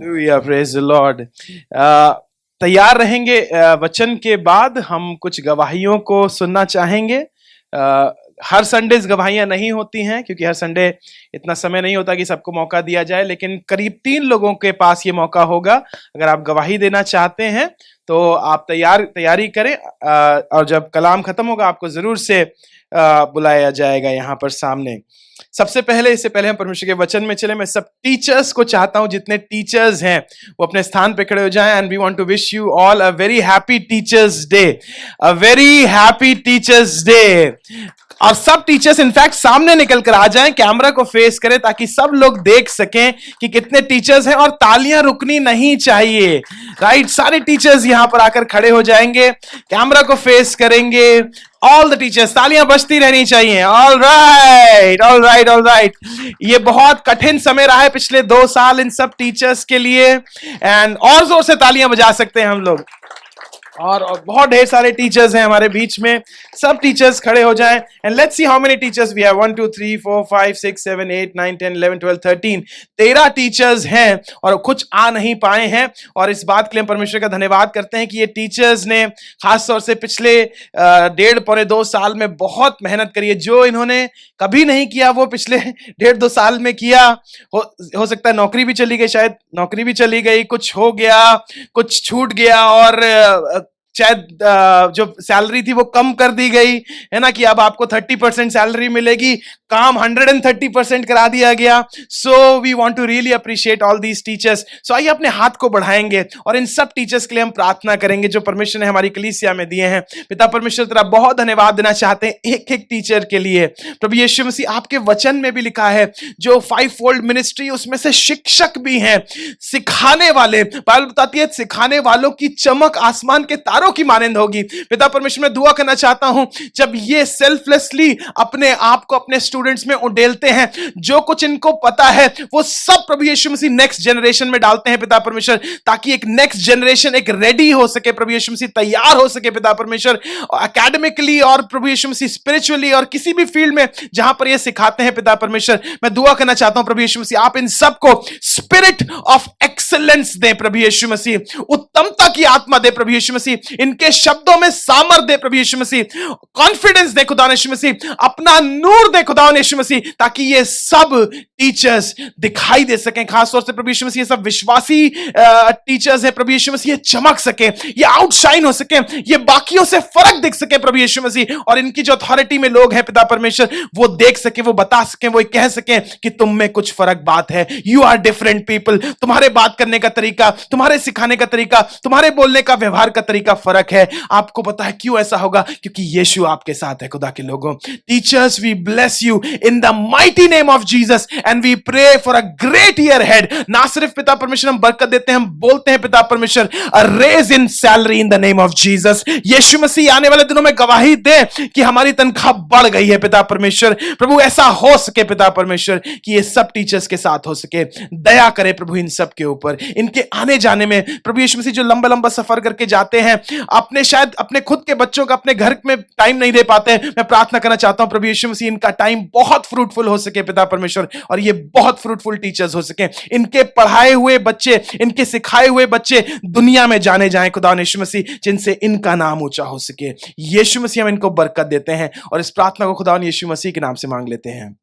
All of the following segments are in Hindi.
Hallelujah, praise the Lord. तैयार रहेंगे। वचन के बाद हम कुछ गवाहियों को सुनना चाहेंगे। हर संडेज गवाहियां नहीं होती हैं क्योंकि हर संडे इतना समय नहीं होता कि सबको मौका दिया जाए, लेकिन करीब 3 लोगों के पास ये मौका होगा। अगर आप गवाही देना चाहते हैं तो आप तैयारी करें, और जब कलाम खत्म होगा आपको जरूर से बुलाया जाएगा यहाँ पर सामने। सबसे पहले, इससे पहले हम परमेश्वर के वचन में चले, मैं सब टीचर्स को चाहता हूं, जितने टीचर्स हैं वो अपने स्थान पे खड़े हो जाएं। And we want to wish you all a very happy teachers day, a very happy teachers day. और सब टीचर्स इनफैक्ट सामने निकल कर आ जाएं, कैमरा को फेस करें ताकि सब लोग देख सकें कि कितने टीचर्स हैं, और तालियां रुकनी नहीं चाहिए। राइट, सारे टीचर्स यहां पर आकर खड़े हो जाएंगे, कैमरा को फेस करेंगे। ऑल द टीचर्स, तालियां बजती रहनी चाहिए। All right, all right, all right. ये बहुत कठिन समय रहा है पिछले 2 साल इन सब टीचर्स के लिए, एंड और जोर से तालियां बजा सकते हैं हम लोग। और बहुत ढेर सारे टीचर्स हैं हमारे बीच में। सब टीचर्स खड़े हो जाएं and let's see how many teachers we have. 1 2 3 4 5 6 7 8 9 10 11 12 13 13 teachers हैं और कुछ आ नहीं पाए हैं। और इस बात के लिए हम परमेश्वर का धन्यवाद करते हैं कि ये टीचर्स ने खास तौर से पिछले 1.5-2 साल में बहुत मेहनत करी है। जो इन्होंने कभी नहीं किया वो पिछले 1.5-2 साल में किया। हो सकता है नौकरी भी चली गई, शायद नौकरी भी चली गई, कुछ हो गया, कुछ छूट गया, और शायद जो सैलरी थी वो कम कर दी गई है ना, कि अब आपको 30% सैलरी मिलेगी, काम 130% करा दिया गया। So we want to really appreciate all these teachers. So आइए अपने हाथ को बढ़ाएंगे और इन सब टीचर्स के लिए हम प्रार्थना करेंगे जो परमेश्वर ने हमारी कलीसिया में दिए हैं। पिता परमेश्वर, तेरा बहुत धन्यवाद देना चाहते हैं एक एक टीचर के लिए। प्रभु यीशु मसीह, आपके वचन में भी लिखा है जो 5-fold मिनिस्ट्री, उसमें से शिक्षक भी हैं, सिखाने वाले। बाइबल बताती है सिखाने वालों की चमक आसमान के तारों की मानंद होगी। पिता परमेश्वर, मैं दुआ करना चाहता हूं जब ये सेल्फलेसली अपने आप को अपने स्टूडेंट्स में उड़ेलते हैं, जो कुछ इनको पता है वो सब प्रभु यीशु मसीह नेक्स्ट जनरेशन में डालते हैं पिता परमेश्वर, ताकि एक नेक्स्ट जनरेशन एक रेडी हो सके, प्रभु यीशु मसीह तैयार हो सके पिता परमेश्वर, एकेडमिकली और प्रभु यीशु मसीह स्पिरिचुअली और किसी भी फील्ड में जहां पर ये सिखाते हैं पिता परमेश्वर। मैं दुआ करना चाहता हूं प्रभु यीशु मसीह, आप इन सबको स्पिरिट ऑफ एक्सीलेंस दे प्रभु यीशु मसीह, उत्तमता की आत्मा दे प्रभु यीशु मसीह, इनके शब्दों में सामर्थ दे प्रभु यीशु मसीह, कॉन्फिडेंस दे खुदा यीशु मसीह, अपना नूर दे खुदा यीशु मसीह, ताकि ये सब टीचर्स दिखाई दे सकें। खासतौर से प्रभु यीशु मसीह, ये सब विश्वासी टीचर्स हैं प्रभु यीशु मसीह, ये चमक सके, ये आउटशाइन हो सके, ये बाकियों से फर्क दिख सके प्रभु यीशु मसीह, और इनकी जो अथॉरिटी में लोग हैं पिता परमेश्वर वो देख सके, वो बता सके, वो कह सके कि तुम में कुछ फर्क बात है। यू आर डिफरेंट पीपल, तुम्हारे बात करने का तरीका, तुम्हारे सिखाने का तरीका, तुम्हारे बोलने का व्यवहार का तरीका फर्क है। आपको पता है क्यों ऐसा होगा? क्योंकि यीशु आपके साथ है। खुदा के लोगों, teachers, we bless you in the mighty name of Jesus and we pray for a great year head. ना सिर्फ पिता परमेश्वर हम बरकत देते हैं, हम बोलते हैं पिता परमेश्वर a raise in salary in the name of Jesus. यीशु मसीह आने वाले दिनों में गवाही दे कि हमारी तनख्वाह बढ़ गई है पिता परमेश्वर। प्रभु ऐसा हो सके पिता परमेश्वर कि ये सब टीचर्स के साथ हो सके। दया करे प्रभु इन सब के ऊपर, इनके आने जाने में प्रभु यीशु मसीह जो लंबा लंबा सफर करके जाते हैं, अपने शायद अपने खुद के बच्चों का अपने घर में टाइम नहीं दे पाते हैं, मैं प्रार्थना करना चाहता हूं प्रभु यीशु मसीह इनका टाइम बहुत फ्रूटफुल हो सके पिता परमेश्वर, और ये बहुत फ्रूटफुल टीचर्स हो सके। इनके पढ़ाए हुए बच्चे, इनके सिखाए हुए बच्चे दुनिया में जाने जाएं खुदा यीशु मसीह, जिनसे इनका नाम ऊंचा हो सके। यीशु मसीह हम इनको बरकत देते हैं और इस प्रार्थना को खुदा यीशु मसीह के नाम से मांग लेते हैं,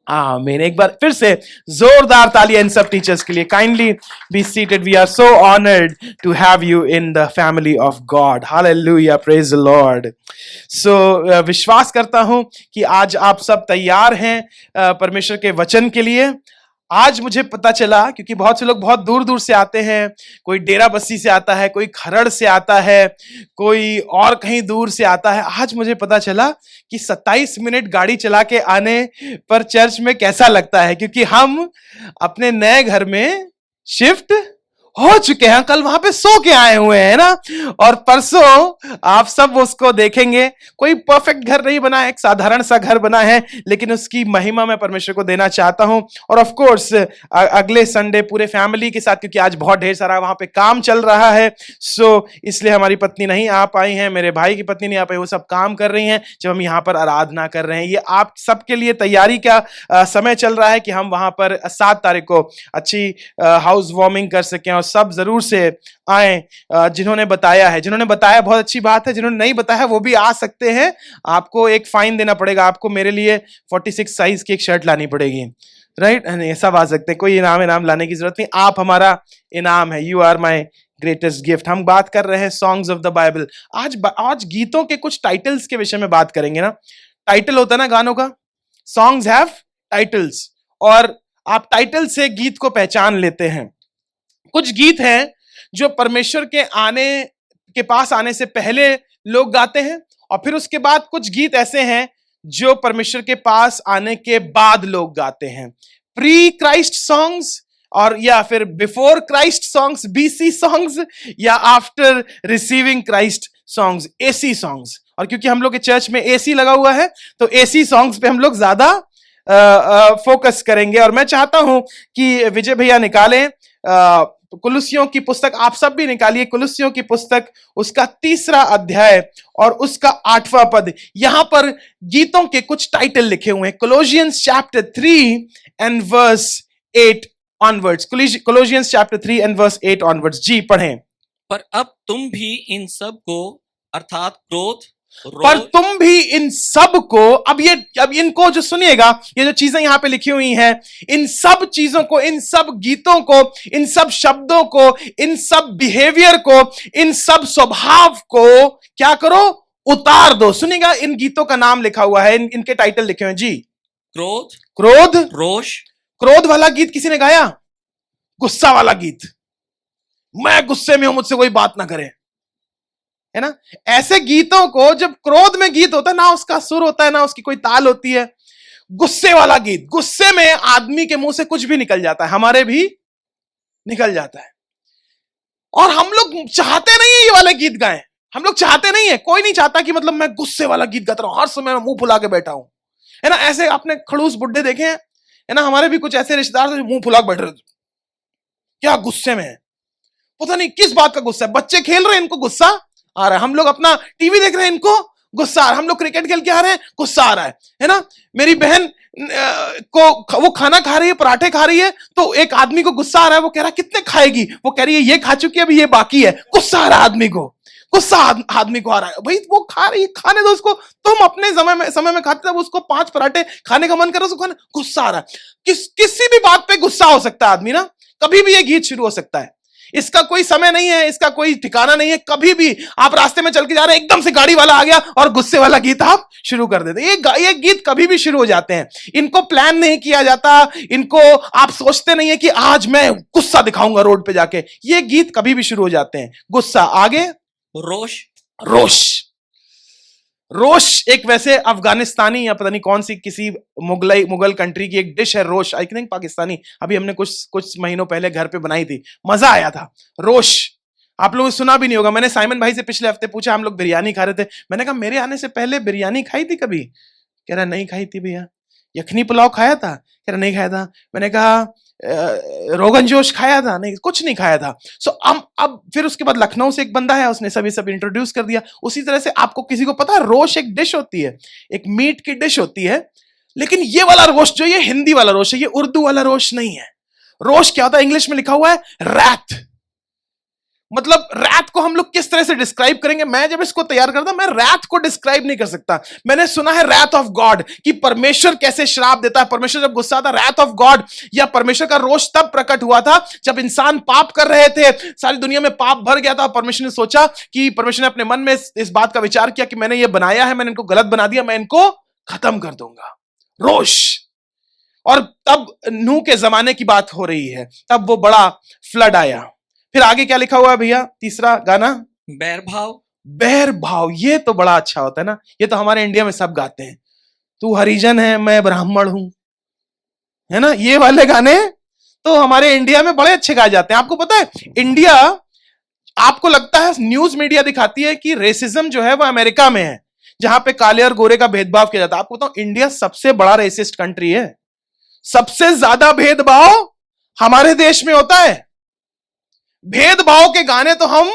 आमीन। एक बार फिर से जोरदार तालियां इन सब टीचर्स के लिए। Kindly be seated, we are so honoured to have you in the family of God. Hallelujah, praise the Lord. So विश्वास करता हूं कि आज आप सब तैयार हैं परमेश्वर के वचन के लिए। आज मुझे पता चला, क्योंकि बहुत से लोग बहुत दूर दूर से आते हैं, कोई डेरा बस्सी से आता है, कोई खरड़ से आता है, कोई और कहीं दूर से आता है। आज मुझे पता चला कि 27 मिनट गाड़ी चला के आने पर चर्च में कैसा लगता है, क्योंकि हम अपने नए घर में शिफ्ट हो चुके हैं, कल वहां पे सो के आए हुए हैं ना, और परसों आप सब उसको देखेंगे। कोई परफेक्ट घर नहीं बना है, एक साधारण सा घर बना है, लेकिन उसकी महिमा मैं परमेश्वर को देना चाहता हूं। और ऑफ कोर्स अगले संडे पूरे फैमिली के साथ, क्योंकि आज बहुत ढेर सारा वहां पे काम चल रहा है, सो इसलिए हमारी पत्नी नहीं आ पाई है, मेरे भाई की पत्नी नहीं आ पाई, वो सब काम कर रही हैं जब हम यहाँ पर आराधना कर रहे हैं। ये आप सबके लिए तैयारी का समय चल रहा है कि हम वहां पर 7 तारीख को अच्छी हाउस वार्मिंग कर सकें, और सब जरूर से आए। जिन्होंने बताया बहुत अच्छी बात है, जिन्होंने नहीं बताया वो भी आ सकते हैं। आपको एक फाइन देना पड़ेगा, आपको मेरे लिए 46 साइज की एक शर्ट लानी पड़ेगी, राइट? सब आ सकते हैं, कोई इनाम लाने की जरूरत नहीं, आप हमारा इनाम है। You are my greatest gift. हम बात कर रहे हैं सॉन्ग्स ऑफ द बाइबल। आज गीतों के कुछ टाइटल्स के विषय में बात करेंगे ना। टाइटल होता है ना गानों का, सॉन्ग्स हैव टाइटल्स, और आप टाइटल से गीत को पहचान लेते हैं। कुछ गीत हैं जो परमेश्वर के पास आने से पहले लोग गाते हैं, और फिर उसके बाद कुछ गीत ऐसे हैं जो परमेश्वर के पास आने के बाद लोग गाते हैं। प्री क्राइस्ट सॉन्ग्स, और या फिर before Christ songs, BC songs, या after receiving Christ songs, AC songs. और क्योंकि हम लोग के चर्च में एसी लगा हुआ है, तो एसी सॉन्ग्स पे हम लोग ज्यादा फोकस करेंगे। और मैं चाहता हूं कि विजय भैया निकालें कुलुस्सियों की पुस्तक, आप सब भी निकालिए कुलुस्सियों की पुस्तक, उसका 3रा अध्याय और उसका 8वां पद। यहां पर गीतों के कुछ टाइटल लिखे हुए हैं। Colossians chapter 3 and verse 8 onwards. Colossians chapter 3 and verse 8 onwards. जी पढ़ें। पर अब तुम भी इन सब को, अर्थात क्रोध, पर तुम भी इन सब को, अब इनको जो सुनिएगा, ये जो चीजें यहां पे लिखी हुई हैं, इन सब चीजों को, इन सब गीतों को, इन सब शब्दों को, इन सब बिहेवियर को, इन सब स्वभाव को क्या करो? उतार दो। सुनिएगा, इन गीतों का नाम लिखा हुआ है, इनके टाइटल लिखे हुए हैं जी। क्रोध, रोष। क्रोध वाला गीत किसी ने गाया? गुस्सा वाला गीत, मैं गुस्से में हूं, मुझसे कोई बात ना करे, है ना? ऐसे गीतों को, जब क्रोध में गीत होता है ना, उसका सुर होता है ना, उसकी कोई ताल होती है। गुस्से वाला गीत, गुस्से में आदमी के मुंह से कुछ भी निकल जाता है, हमारे भी निकल जाता है। और हम लोग चाहते नहीं है ये वाले गीत गाएं, हम लोग चाहते नहीं है। कोई नहीं चाहता कि मतलब मैं गुस्से वाला गीत गाता रहा हूं, हर समय मैं मुंह फुला के बैठा हूं, है ना? ऐसे आपने खड़ूस बुड्ढे देखे हैं, है ना? हमारे भी कुछ ऐसे रिश्तेदार थे, मुंह फुला के बैठ रहे थे, क्या गुस्से में है, पता नहीं किस बात का गुस्सा है। बच्चे खेल रहे हैं, इनको गुस्सा आ रहा है। हम लोग अपना टीवी देख रहे हैं, इनको गुस्सा आ रहा है। हम लोग क्रिकेट खेल के आ रहे हैं, गुस्सा आ रहा है ना? मेरी बहन को, वो खाना खा रही है, पराठे खा रही है, तो एक आदमी को गुस्सा आ रहा है। वो कह रहा है कितने खाएगी, वो कह रही है ये खा चुकी है, अभी ये बाकी है। गुस्सा आ रहा है आदमी को, गुस्सा आदमी को आ रहा है। भाई वो खा रही है, खाने दो उसको। तुम अपने समय में खाते, तब उसको 5 पराठे खाने का मन कर रहा है, उसको खाने, गुस्सा आ रहा है। किसी भी बात पे गुस्सा हो सकता है आदमी ना, कभी भी ये गीत शुरू हो सकता है। इसका कोई समय नहीं है, इसका कोई ठिकाना नहीं है। कभी भी आप रास्ते में चल के जा रहे हैं, एकदम से गाड़ी वाला आ गया और गुस्से वाला गीत आप शुरू कर देते। ये गीत कभी भी शुरू हो जाते हैं, इनको प्लान नहीं किया जाता, इनको आप सोचते नहीं है कि आज मैं गुस्सा दिखाऊंगा रोड पे जाके। ये गीत कभी भी शुरू हो जाते हैं। गुस्सा, आगे रोश एक वैसे अफगानिस्तानी या पता नहीं कौन सी किसी मुगल कंट्री की एक डिश है, रोश। आई थिंक पाकिस्तानी, अभी हमने कुछ महीनों पहले घर पे बनाई थी, मजा आया था। रोश आप लोगों ने सुना भी नहीं होगा। मैंने साइमन भाई से पिछले हफ्ते पूछा, हम लोग बिरयानी खा रहे थे, मैंने कहा मेरे आने से पहले बिरयानी खाई थी कभी? कह रहा नहीं खाई थी भैया। यखनी पुलाव खाया था? कह रहा नहीं खाया था। मैंने कहा रोगन जोश खाया था? नहीं, कुछ नहीं खाया था। सो अब फिर उसके बाद लखनऊ से एक बंदा है, उसने सब इंट्रोड्यूस कर दिया। उसी तरह से आपको किसी को पता है, रोश एक डिश होती है, एक मीट की डिश होती है। लेकिन ये वाला रोश जो, ये हिंदी वाला रोश है, ये उर्दू वाला रोश नहीं है। रोश क्या होता है? इंग्लिश में लिखा हुआ है रैथ। मतलब रैथ को हम लोग किस तरह से डिस्क्राइब करेंगे? मैं जब इसको तैयार करता, मैं रैथ को डिस्क्राइब नहीं कर सकता। मैंने सुना है रैथ ऑफ गॉड, कि परमेश्वर कैसे श्राप देता है। परमेश्वर जब गुस्सा था, रैथ ऑफ गॉड या परमेश्वर का रोष तब प्रकट हुआ था जब इंसान पाप कर रहे थे, सारी दुनिया में पाप भर गया था। परमेश्वर ने सोचा कि, परमेश्वर ने अपने मन में इस बात का विचार किया कि मैंने ये बनाया है, मैंने इनको गलत बना दिया, मैं इनको खत्म कर दूंगा। रोष। और तब नूह के जमाने की बात हो रही है, तब वो बड़ा फ्लड आया। फिर आगे क्या लिखा हुआ है भैया? 3रा गाना, बैर भाव। ये तो बड़ा अच्छा होता है ना, ये तो हमारे इंडिया में सब गाते हैं। तू हरिजन है, मैं ब्राह्मण हूं, है ना? ये वाले गाने तो हमारे इंडिया में बड़े अच्छे गाए जाते हैं। आपको पता है इंडिया, आपको लगता है न्यूज मीडिया दिखाती है कि रेसिज्म जो है वो अमेरिका में है, जहां पे काले और गोरे का भेदभाव किया जाता है। आपको बताऊं इंडिया सबसे बड़ा रेसिस्ट कंट्री है। सबसे ज्यादा भेदभाव हमारे देश में होता है। भेदभाव के गाने तो हम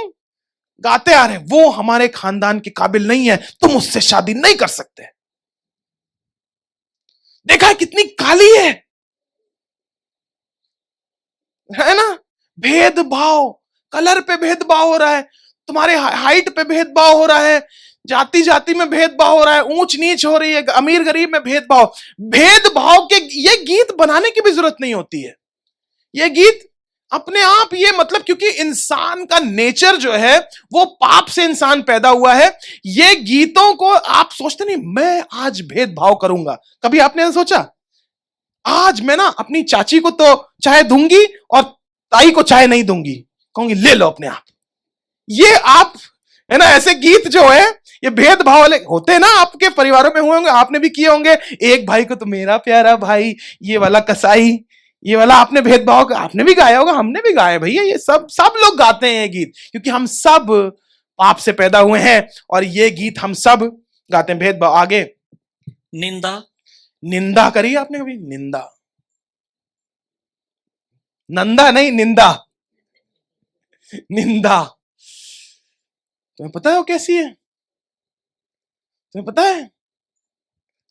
गाते आ रहे हैं, वो हमारे खानदान के काबिल नहीं है, तुम उससे शादी नहीं कर सकते। देखा है कितनी काली है ना? भेदभाव, कलर पे भेदभाव हो रहा है, तुम्हारे हाइट पे भेदभाव हो रहा है, जाति जाति में भेदभाव हो रहा है, ऊंच नीच हो रही है, अमीर गरीब में भेदभाव। भेदभाव के ये गीत बनाने की भी जरूरत नहीं होती है। ये गीत अपने आप, ये मतलब क्योंकि इंसान का नेचर जो है वो पाप से इंसान पैदा हुआ है। ये गीतों को आप सोचते नहीं मैं आज भेदभाव करूंगा, कभी आपने ऐसा सोचा? आज मैं ना अपनी चाची को तो चाय दूंगी और ताई को चाय नहीं दूंगी, कहूंगी ले लो अपने आप। ये आप है ना, ऐसे गीत जो है ये भेदभाव वाले होते हैं ना, आपके परिवारों में हुए होंगे, आपने भी किए होंगे। एक भाई को तो मेरा प्यारा भाई, ये वाला कसाई, ये वाला आपने भेदभाव आपने भी गाया होगा, हमने भी गाया भैया। ये सब लोग गाते हैं ये गीत, क्योंकि हम सब पाप से पैदा हुए हैं और ये गीत हम सब गाते हैं। भेदभाव। आगे निंदा। निंदा करी आपने कभी? निंदा, नंदा नहीं, निंदा। निंदा तुम्हें पता है वो कैसी है? तुम्हें पता है?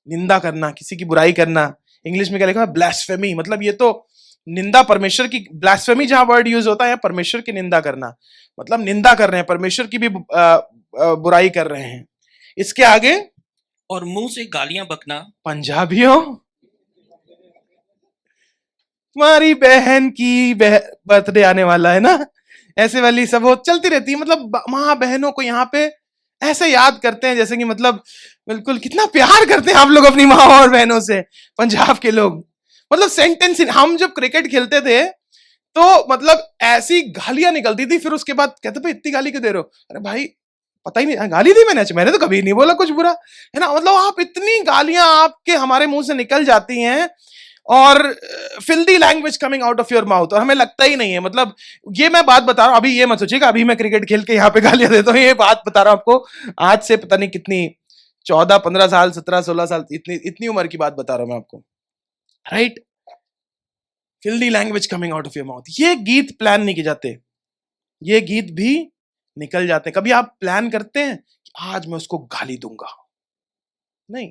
निंदा करना, किसी की बुराई करना, इंग्लिश में क्या लिखा है? ब्लास्फेमी। मतलब ये तो निंदा परमेश्वर की, ब्लास्फेमी जहां वर्ड यूज होता है परमेश्वर की निंदा करना, मतलब निंदा कर रहे हैं, परमेश्वर की भी बुराई कर रहे हैं। इसके आगे, और मुंह से गालियां बकना। पंजाबियों, तुम्हारी बहन की बर्थडे आने वाला है ना, ऐसे वाली सब वो चलती रहती है। मतलब माँ बहनों को यहाँ पे ऐसे याद करते हैं जैसे कि मतलब बिल्कुल कितना प्यार करते हैं आप लोग अपनी माँ और बहनों से, पंजाब के लोग। मतलब सेंटेंस, हम जब क्रिकेट खेलते थे तो मतलब ऐसी गालियां निकलती थी, फिर उसके बाद कहते भाई इतनी गाली क्यों दे रहे हो? अरे भाई पता ही नहीं, गाली दी मैंने तो कभी नहीं बोला कुछ बुरा, है ना? मतलब आप इतनी गालियां आपके हमारे मुंह से निकल जाती हैं और filthy language coming out of your mouth, और हमें लगता ही नहीं है। मतलब ये मैं बात बता रहा हूं, अभी ये मत सोचिएगा अभी मैं क्रिकेट खेल के यहाँ पे गालियां देता हूँ, ये बात बता रहा हूं आपको आज से पता नहीं कितनी 14 15 साल 17 16 साल इतनी उम्र की बात बता रहा हूं मैं आपको, right? Filthy language coming out of your mouth. ये गीत प्लान नहीं किए जाते, ये गीत भी निकल जाते हैं। कभी आप प्लान करते हैं कि आज मैं उसको गाली दूंगा? नहीं,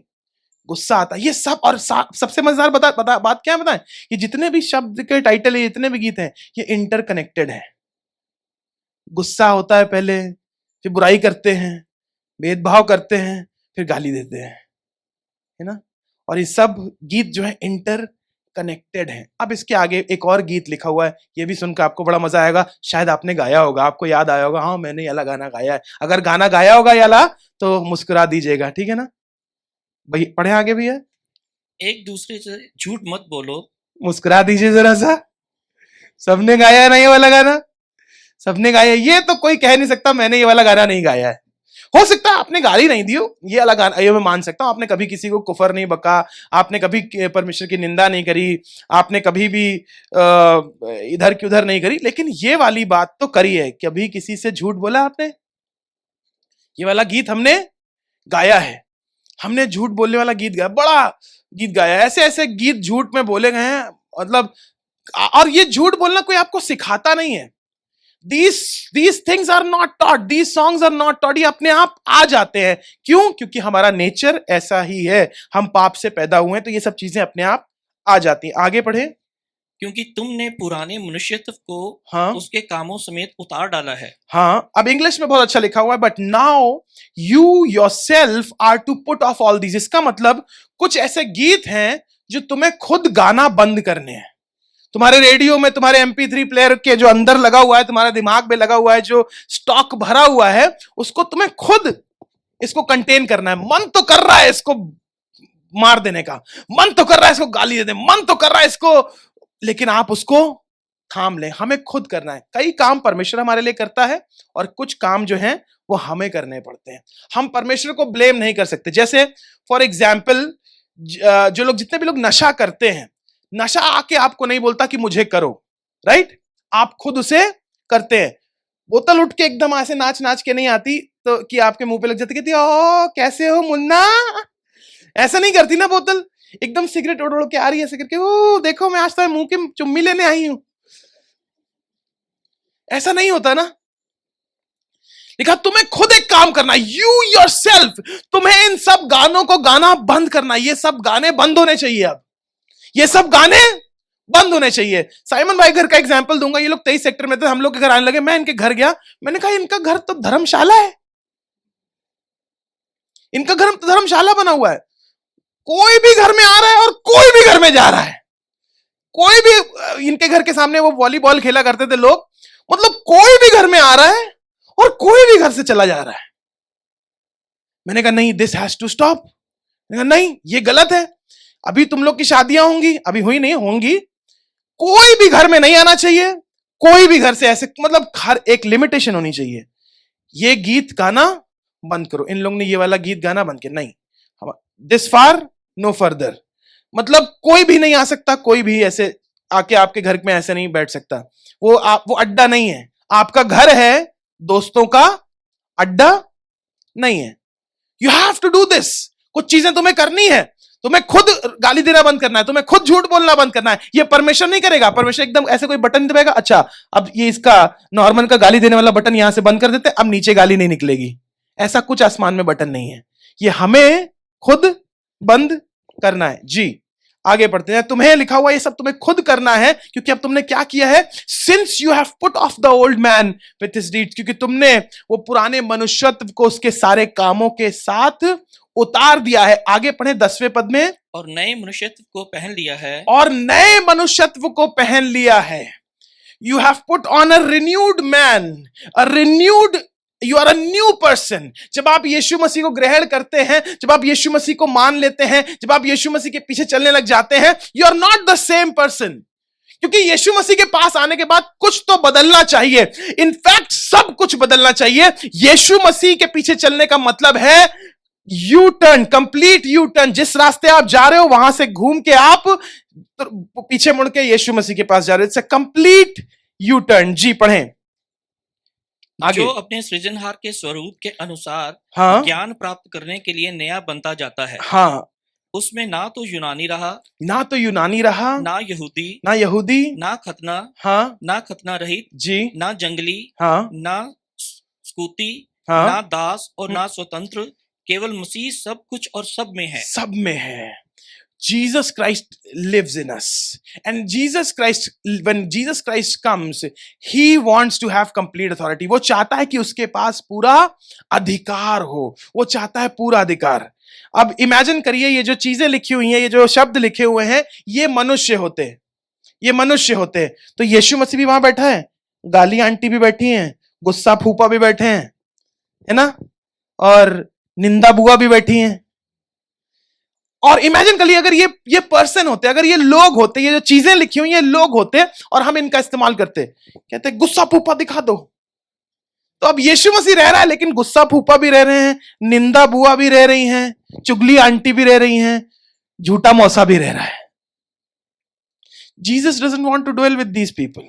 गुस्सा आता है। ये सब, और सबसे मजेदार बात क्या है बताएं? ये जितने भी शब्द के टाइटल है, जितने भी गीत हैं, ये इंटरकनेक्टेड है। गुस्सा होता है पहले, फिर बुराई करते हैं, भेदभाव करते हैं, फिर गाली देते हैं, है ना? और ये सब गीत जो है इंटर कनेक्टेड है। अब इसके आगे एक और गीत लिखा हुआ है, ये भी सुनकर आपको बड़ा मजा आएगा। शायद आपने गाया होगा, आपको याद आया होगा, हाँ मैंने ये वाला गाना गाया है। अगर गाना गाया होगा ये वाला तो मुस्कुरा दीजिएगा, ठीक है ना? भाई पढ़े आगे भैया। एक दूसरे से झूठ मत बोलो। मुस्कुरा दीजिए जरा सा। सबने गाया है ना ये वाला गाना? सबने गाया है। ये तो कोई कह नहीं सकता मैंने ये वाला गाना नहीं गाया है। हो सकता है आपने गाली नहीं दी हो, ये अलग गाना, ये मैं मान सकता हूं। आपने कभी किसी को कुफर नहीं बका, आपने कभी परमेश्वर की निंदा नहीं करी, आपने कभी भी इधर की उधर नहीं करी, लेकिन ये वाली बात तो करी है। कभी किसी से झूठ बोला आपने? ये वाला गीत हमने गाया है, हमने झूठ बोलने वाला गीत गाया, बड़ा गीत गाया है। ऐसे ऐसे गीत झूठ में बोले गए हैं, मतलब, और ये झूठ बोलना कोई आपको सिखाता नहीं है। These things are not taught, these songs are not taught, ये अपने आप आ जाते हैं। क्यों? क्योंकि हमारा नेचर ऐसा ही है, हम पाप से पैदा हुए हैं, तो ये सब चीजें अपने आप आ जाती हैं। आगे पढ़े। क्योंकि तुमने पुराने मनुष्यत्व को हाँ, उसके कामों समेत उतार डाला है। हाँ, अब इंग्लिश में बहुत अच्छा लिखा हुआ है, but now you yourself are to put off all this. इसका मतलब कुछ ऐसे गीत हैं जो तुम्हें खुद गाना बंद करने हैं। तुम्हारे रेडियो में, तुम्हारे MP3 प्लेयर के जो अंदर लगा हुआ है, तुम्हारे दिमाग में लगा हुआ है, जो स्टॉक भरा हुआ है, उसको तुम्हें खुद इसको कंटेन करना है। मन तो कर रहा है इसको मार देने का, मन तो कर रहा है इसको गाली दे दे, मन तो कर रहा है इसको, लेकिन आप उसको थाम लें। हमें खुद करना है। कई काम परमेश्वर हमारे लिए करता है और कुछ काम जो हैं वो हमें करने पड़ते हैं। हम परमेश्वर को ब्लेम नहीं कर सकते। जैसे फॉर एग्जाम्पल, जो लोग, जितने भी लोग नशा करते हैं, नशा आके आपको नहीं बोलता कि मुझे करो, राइट? आप खुद उसे करते हैं। बोतल उठ के एकदम ऐसे नाच नाच के नहीं आती तो कि आपके मुंह पे लग जाती, कहती ओ कैसे हो मुन्ना, ऐसा नहीं करती ना बोतल। एकदम सिगरेट ओढ़ ओढ़ के आ रही है ऐसे करके, ओ देखो मैं आज तो मुंह की चुम्मी लेने आई हूं, ऐसा नहीं होता ना। लिखा तुम्हें खुद एक काम करना, यू योरसेल्फ, तुम्हें इन सब गानों को गाना बंद करना। ये सब गाने बंद होने चाहिए। अब ये सब गाने बंद होने चाहिए। साइमन भाई घर का एग्जांपल दूंगा। ये लोग 23 सेक्टर में थे, हम लोग के घर आने लगे, मैं इनके घर गया, मैंने कहा इनका घर तो धर्मशाला है, इनका घर तो धर्मशाला बना हुआ है। कोई भी घर में आ रहा है और कोई भी घर में जा रहा है, कोई भी, इनके घर के सामने वो वॉलीबॉल खेला करते थे लोग, मतलब कोई भी घर में आ रहा है और कोई भी घर से चला जा रहा है। मैंने कहा नहीं, दिस हैज टू स्टॉप। नहीं, ये गलत है। अभी तुम लोग की शादियां होंगी, अभी हुई नहीं, होंगी, कोई भी घर में नहीं आना चाहिए, कोई भी घर से ऐसे, मतलब हर एक लिमिटेशन होनी चाहिए। ये गीत गाना बंद करो, इन लोग ने ये वाला गीत गाना बंद किया, नहीं, दिस फार नो फर्दर। मतलब कोई भी नहीं आ सकता, कोई भी ऐसे आके आपके घर में ऐसे नहीं बैठ सकता। वो अड्डा नहीं है, आपका घर है, दोस्तों का अड्डा नहीं है। You have to do this. कुछ चीजें तुम्हें करनी है, तुम्हें खुद गाली देना बंद करना है, तुम्हें खुद झूठ बोलना बंद करना है। ये परमेश्वर नहीं करेगा। परमेश्वर एकदम ऐसे कोई बटन दबाएगा, अच्छा अब ये इसका नॉर्मन का गाली देने वाला बटन यहां से बंद कर देते, अब नीचे गाली नहीं निकलेगी। ऐसा कुछ आसमान में बटन नहीं है, ये हमें खुद बंद करना है। जी आगे बढ़ते हैं। तुम्हें लिखा हुआ ये सब तुम्हें खुद करना है, क्योंकि अब तुमने क्या किया है, since you have put off the old man with his deeds, क्योंकि तुमने वो पुराने मनुष्यत्व को उसके सारे कामों के साथ उतार दिया है। आगे पढ़े 10वें पद में, और नए मनुष्यत्व को पहन लिया है। और नए मनुष्यत्व को पहन लिया है। You have put on a renewed man, a renewed, you are a new person. जब आप यीशु मसीह को ग्रहण करते हैं, जब आप यीशु मसीह को मान लेते हैं, जब आप यीशु मसीह के पीछे चलने लग जाते हैं, you are not the same person. क्योंकि यीशु मसीह के पास आने के बाद कुछ तो बदलना चाहिए, इनफैक्ट सब कुछ बदलना चाहिए। यीशु मसीह के पीछे चलने का मतलब है U turn, complete U turn. जिस रास्ते आप जा रहे हो वहां से घूम के आप पीछे मुड़ के यीशु मसीह के पास जा रहे हो। It's a complete U turn. जी पढ़ें आगे। जो अपने सृजनहार के स्वरूप के अनुसार हाँ, ज्ञान प्राप्त करने के लिए नया बनता जाता है। हाँ, उसमें ना तो यूनानी रहा, ना तो यूनानी रहा, ना यहूदी, ना यहूदी, ना खतना, हाँ, ना खतना रहित, जी, ना जंगली, हाँ, ना स्कूती, हाँ, ना दास और ना स्वतंत्र, केवल मसीह सब कुछ और सब में है। सब में है। Jesus Christ lives in us, and Jesus Christ, when Jesus Christ comes, he wants to have complete authority. वो चाहता है कि उसके पास पूरा अधिकार हो, वो चाहता है पूरा अधिकार। अब इमेजिन करिए, ये जो चीजें लिखी हुई हैं, ये जो शब्द लिखे हुए हैं, ये मनुष्य होते, ये मनुष्य होते। तो यीशु मसीह भी वहां बैठा है, गाली आंटी भी बैठी हैं, गुस्सा फूफा भी बैठे हैं, है ना, और निंदा बुआ भी बैठी हैं। और इमेजिन करिए अगर ये पर्सन होते, अगर ये लोग होते, ये जो चीजें लिखी हुई ये लोग होते और हम इनका इस्तेमाल करते, कहते गुस्सा फूफा दिखा दो। तो अब यीशु मसीह रह रहा है, लेकिन गुस्सा फूफा भी रह रहे हैं, निंदा बुआ भी रह रही हैं, चुगली आंटी भी रह रही हैं, झूठा मौसा भी रह रहा है। Jesus doesn't want to dwell with these people.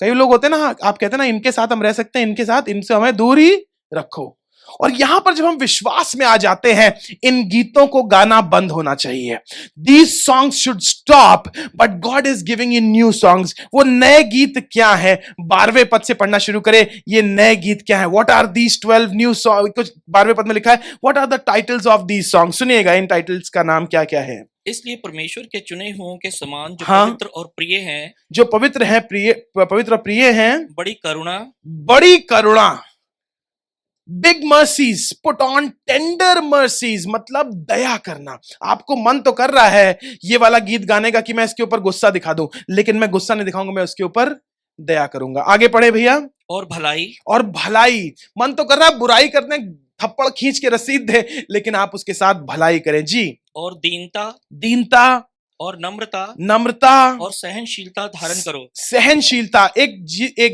कई लोग होते हैं ना, आप कहते हैं ना इनके साथ हम रह सकते हैं, इनके साथ, इनसे हमें दूर ही रखो। और यहां पर जब हम विश्वास में आ जाते हैं, इन गीतों को गाना बंद होना चाहिए। These songs should stop, but God is giving you new songs. वो नए गीत क्या है? 12वें पद से पढ़ना शुरू करें। ये नए गीत क्या है? What are these 12 new songs? कुछ 12वें पद में लिखा है, What are the titles of these songs? सुनिएगा, इन टाइटल्स का नाम क्या क्या है। इसलिए परमेश्वर के चुने हुओं के समान जो हाँ, पवित्र और प्रिय हैं, जो पवित्र हैं, प्रिय, पवित्र और प्रिय हैं, बड़ी करुणा, बड़ी करुणा, big mercies, put on tender mercies, मतलब दया करना। आपको मन तो कर रहा है ये वाला गीत गाने का कि मैं इसके ऊपर गुस्सा दिखा दूं, लेकिन मैं गुस्सा नहीं दिखाऊंगा, मैं उसके ऊपर दया करूंगा। आगे पढ़े भैया। और भलाई, और भलाई, मन तो कर रहा है बुराई करने थप्पड़ खींच के रसीद दे, लेकिन आप उसके साथ भलाई करें। जी। और दीनता, दीनता, और नम्रता, नम्रता, और सहनशीलता धारण करो। सहनशीलता, एक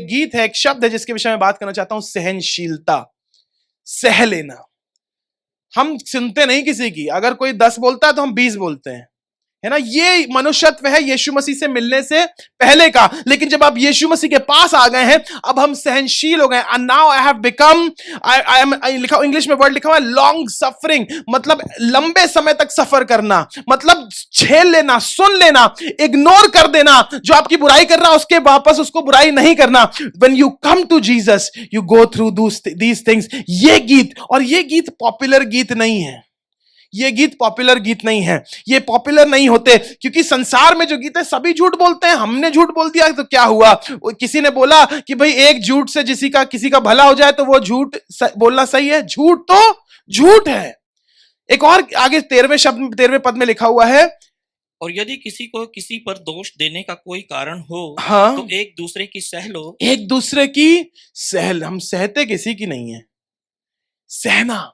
गीत है, एक शब्द है जिसके विषय में बात करना चाहता हूं, सहनशीलता, सह लेना। हम सुनते नहीं किसी की, अगर कोई 10 बोलता है तो हम 20 बोलते हैं, है ना। ये मनुष्यत्व है यीशु मसीह से मिलने से पहले का, लेकिन जब आप यीशु मसीह के पास आ गए हैं, अब हम सहनशील हो गए। And now I have become, I लिखा इंग्लिश में वर्ड लिखा हुआ है लॉन्ग सफरिंग, मतलब लंबे समय तक सफर करना, मतलब झेल लेना, सुन लेना, इग्नोर कर देना। जो आपकी बुराई कर रहा है उसके वापस उसको बुराई नहीं करना। When you come to Jesus you go through these things. ये गीत, और ये गीत पॉपुलर गीत नहीं है, ये गीत पॉपुलर गीत नहीं है, ये पॉपुलर नहीं होते, क्योंकि संसार में जो गीत है सभी झूठ बोलते हैं। हमने झूठ बोल दिया तो क्या हुआ? किसी ने बोला कि भाई एक झूठ से किसी का भला हो जाए तो वो झूठ बोलना सही है? झूठ तो झूठ है। एक और आगे 13वें पद में लिखा हुआ है, और यदि किसी को किसी पर दोष देने का कोई कारण हो, हाँ, तो एक दूसरे की सह लो। एक दूसरे की हम सहते किसी की नहीं है। सहना,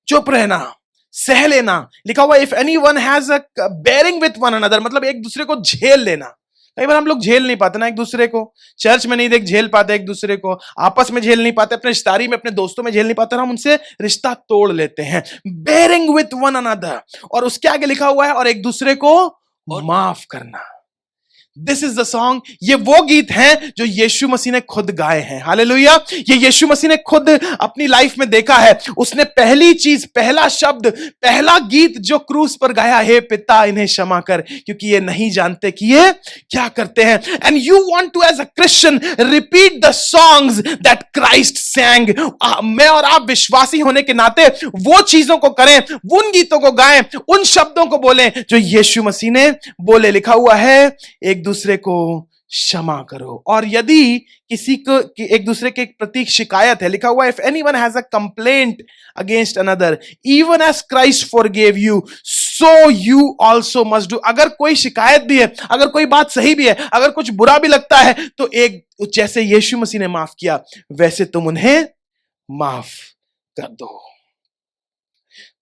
चुप रहना, सह लेना। लिखा हुआ if anyone has a bearing with one another, मतलब एक दूसरे को झेल लेना। कई बार हम लोग झेल नहीं पाते ना एक दूसरे को, चर्च में नहीं झेल पाते एक दूसरे को, आपस में झेल नहीं पाते, अपने रिश्तेदारी में अपने दोस्तों में झेल नहीं पाते, हम उनसे रिश्ता तोड़ लेते हैं। बेयरिंग विथ वन अनदर, और उसके आगे लिखा हुआ है और एक दूसरे को माफ करना। दिस इज द सॉन्ग, ये वो गीत हैं जो यीशु मसीह ने खुद गाए हैं। हालेलुया। ये यीशु मसीह ने खुद अपनी लाइफ में देखा है। उसने पहली चीज, पहला शब्द, पहला गीत जो क्रूस पर गाया, हे पिता इन्हें क्षमा कर क्योंकि ये नहीं जानते कि ये क्या करते हैं। And you want to as a Christian repeat the songs that Christ sang. मैं और आप विश्वासी होने के नाते वो चीजों को करें, उन गीतों को गाएं, उन शब्दों को बोलें जो यीशु मसीह ने बोले। लिखा हुआ है एक दूसरे को क्षमा करो, और यदि किसी को एक दूसरे के प्रति शिकायत है, लिखा हुआ है if anyone has a complaint against another even as Christ forgive you so you also must do. अगर कोई शिकायत भी है, अगर कोई बात सही भी है, अगर कुछ बुरा भी लगता है, तो एक जैसे यीशु मसीह ने माफ किया वैसे तुम उन्हें माफ कर दो।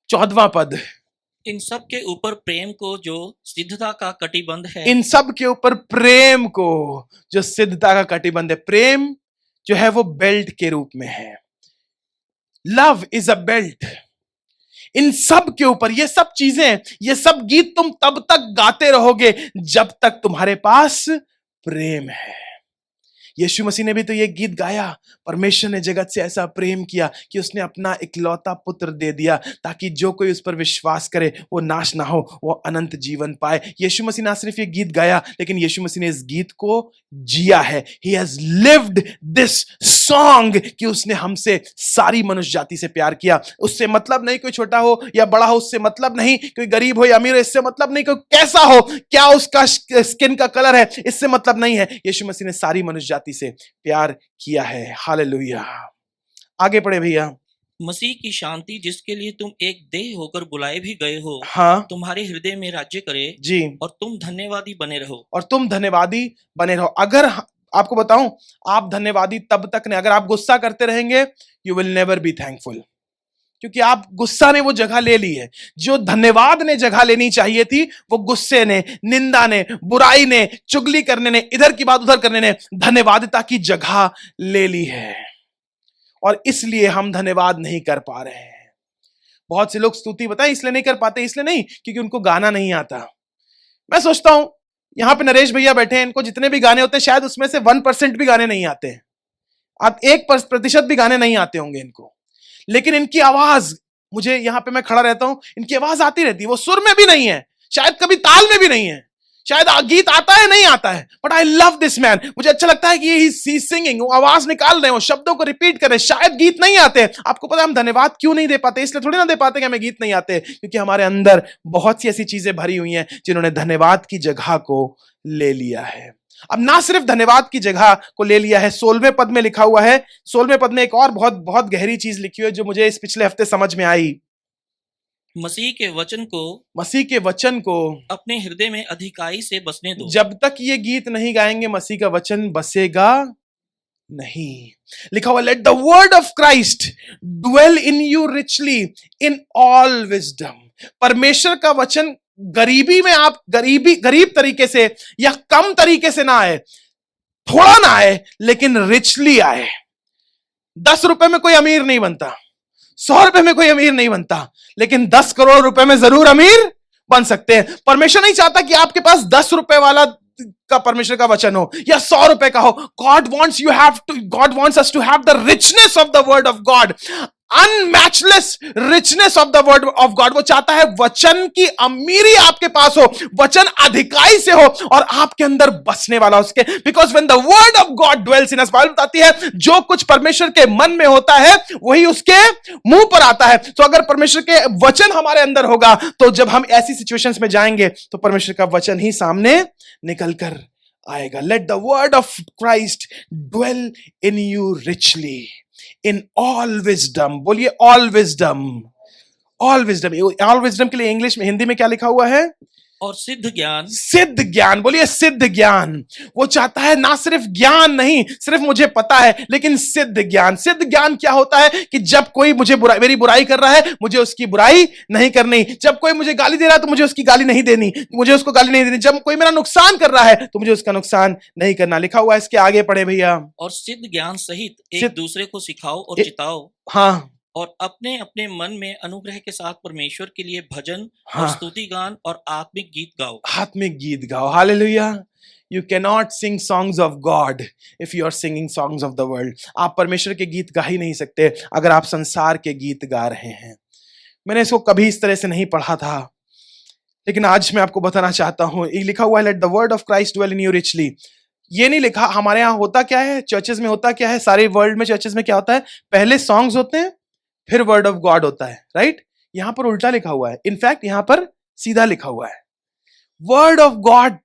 14वां पद, इन सब के ऊपर प्रेम को जो सिद्धता का कटिबंध है। इन सब के ऊपर प्रेम को जो सिद्धता का कटिबंध है। प्रेम जो है वो बेल्ट के रूप में है। Love is a belt. इन सब के ऊपर, ये सब चीजें, ये सब गीत तुम तब तक गाते रहोगे जब तक तुम्हारे पास प्रेम है। यीशु मसीह ने भी तो ये गीत गाया, परमेश्वर ने जगत से ऐसा प्रेम किया कि उसने अपना इकलौता पुत्र दे दिया ताकि जो कोई उस पर विश्वास करे वो नाश ना हो, वो अनंत जीवन पाए। यीशु मसीह ने सिर्फ ये गीत गाया, लेकिन यीशु मसीह ने इस गीत को जिया है। He has lived this song कि उसने हमसे, सारी मनुष्य जाति से प्यार किया। उससे मतलब नहीं कोई छोटा हो या बड़ा हो, उससे मतलब नहीं कोई गरीब हो या अमीर हो, इससे मतलब नहीं कोई कैसा हो, क्या उसका स्किन का कलर है, इससे मतलब नहीं है। यीशु मसीह ने सारी मनुष्य जाति से प्यार किया है। हालेलुया। आगे पढ़े भैया। मसीह की शांति जिसके लिए तुम एक देह होकर बुलाए भी गए हो, हाँ, तुम्हारे हृदय में राज्य करे जी, और तुम धन्यवादी बने रहो। और तुम धन्यवादी बने रहो। अगर आपको बताऊं, आप धन्यवादी तब तक नहीं, अगर आप गुस्सा करते रहेंगे you will never be thankful, क्योंकि आप गुस्सा ने वो जगह ले ली है। जो धन्यवाद ने जगह लेनी चाहिए थी वो गुस्से ने, निंदा ने, बुराई ने, चुगली करने ने, इधर की बात उधर करने ने धन्यवादिता की जगह ले ली है, और इसलिए हम धन्यवाद नहीं कर पा रहे हैं। बहुत से लोग स्तुति बताएं इसलिए नहीं कर पाते, इसलिए नहीं क्योंकि उनको गाना नहीं आता। मैं सोचता हूं यहां पे नरेश भैया बैठे हैं, इनको जितने भी गाने होते हैं शायद उसमें से 1% भी गाने नहीं आते हैं। आप 1% भी गाने नहीं आते होंगे इनको, लेकिन इनकी आवाज, मुझे यहां पे मैं खड़ा रहता हूं, इनकी आवाज आती रहती है। वो सुर में भी नहीं है, शायद कभी ताल में भी नहीं है, शायद गीत आता है नहीं आता है, but I love this man. मुझे अच्छा लगता है कि ही सिंगिंग, वो आवाज निकाल रहे हैं, वो शब्दों को रिपीट कर रहे हैं। शायद गीत नहीं आते। आपको पता है हम धन्यवाद क्यों नहीं दे पाते? इसलिए थोड़ी ना दे पाते कि हमें गीत नहीं आते, क्योंकि हमारे अंदर बहुत सी ऐसी चीजें भरी हुई हैं जिन्होंने धन्यवाद की जगह को ले लिया है। अब ना सिर्फ धन्यवाद की जगह को ले लिया है, 16वें पद में लिखा हुआ है, 16वें पद में एक और बहुत बहुत गहरी चीज लिखी हुई है जो मुझे इस पिछले हफ्ते समझ में आई। मसीह के वचन को अपने हृदय में अधिकाई से बसने दो। जब तक ये गीत नहीं गाएंगे मसीह का वचन बसेगा नहीं। लिखा हुआ let the word of Christ dwell in you richly in all wisdom. परमेश्वर का वचन गरीबी में, आप गरीब तरीके से या कम तरीके से ना आए, थोड़ा ना आए, लेकिन रिचली आए। 10 रुपए में कोई अमीर नहीं बनता, 100 रुपए में कोई अमीर नहीं बनता, लेकिन 10 करोड़ रुपए में जरूर अमीर बन सकते हैं। परमेश्वर नहीं चाहता कि आपके पास 10 रुपए वाला का परमेश्वर का वचन हो या 100 रुपए का हो। God wants us to have the richness of the word of God, unmatchless richness of the word of God. वो चाहता है वचन की अमीरी आपके पास हो, वचन अधिकाई से हो और आपके अंदर बसने वाला उसके। Because when the word of God dwells in us, Bible बताती है जो कुछ परमेश्वर के मन में होता है वही उसके मुंह पर आता है। तो अगर परमेश्वर के वचन हमारे अंदर होगा तो जब हम ऐसी सिचुएशंस में जाएंगे तो परमेश्वर का वचन ही सामने निकल कर आएगा। Let the word of Christ dwell in you richly in all wisdom। बोलिए all wisdom। all wisdom के लिए इंग्लिश में, हिंदी में क्या लिखा हुआ है? और सिद्ध ज्ञान। सिद्ध ज्ञान, बोलिए सिद्ध ज्ञान। वो चाहता है ना सिर्फ ज्ञान नहीं, सिर्फ मुझे पता है, लेकिन सिद्ध ज्ञान। सिद्ध ज्ञान क्या होता है कि जब कोई मेरी बुराई कर रहा है, मुझे उसकी बुराई नहीं करनी। जब कोई मुझे गाली दे रहा है तो मुझे उसकी गाली नहीं देनी, मुझे उसको गाली नहीं देनी। जब कोई मेरा नुकसान कर रहा है तो मुझे उसका नुकसान नहीं करना। लिखा हुआ है, इसके आगे पढ़े भैया। और सिद्ध ज्ञान सहित एक दूसरे को सिखाओ और चिताओ। हाँ। और अपने अपने मन में अनुग्रह के साथ परमेश्वर के लिए भजन हाँ। और स्तुति गान और आत्मिक गीत गाओ। आत्मिक गीत गाओ। Hallelujah. You cannot sing songs of God if you are singing songs of the world। आप परमेश्वर के गीत गा ही नहीं सकते अगर आप संसार के गीत गा रहे हैं। मैंने इसको कभी इस तरह से नहीं पढ़ा था, लेकिन आज मैं आपको बताना चाहता हूं। ये लिखा हुआ है, let the word of Christ dwell in you richly. ये नहीं लिखा, हमारे यहाँ होता क्या है, चर्चेज में होता क्या है, सारे वर्ल्ड में चर्चेज में क्या होता है, पहले सॉन्ग्स होते हैं फिर वर्ड ऑफ गॉड होता है, राइट? यहां पर उल्टा लिखा हुआ है। इनफैक्ट यहां पर सीधा लिखा हुआ है, word of God